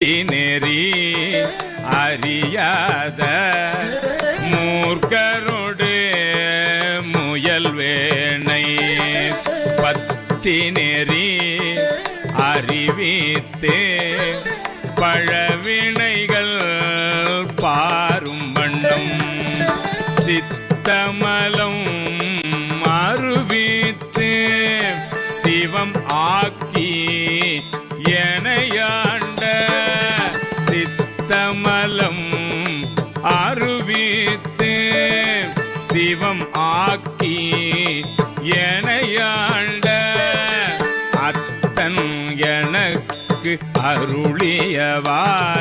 நெறி அறியாத மூர்க்கரோடு முயல்வேனை பத்தி நெறி அறிவித்து பழவினைகள் பாரும் வண்ணம் சித்தமலம் அருவித்து சிவம் ஆக்கி எனையாண்ட சித்தமலம் அருவித்து சிவம் ஆக்கி எனையாண்ட அத்தன் எனக்கு அருளியவாறே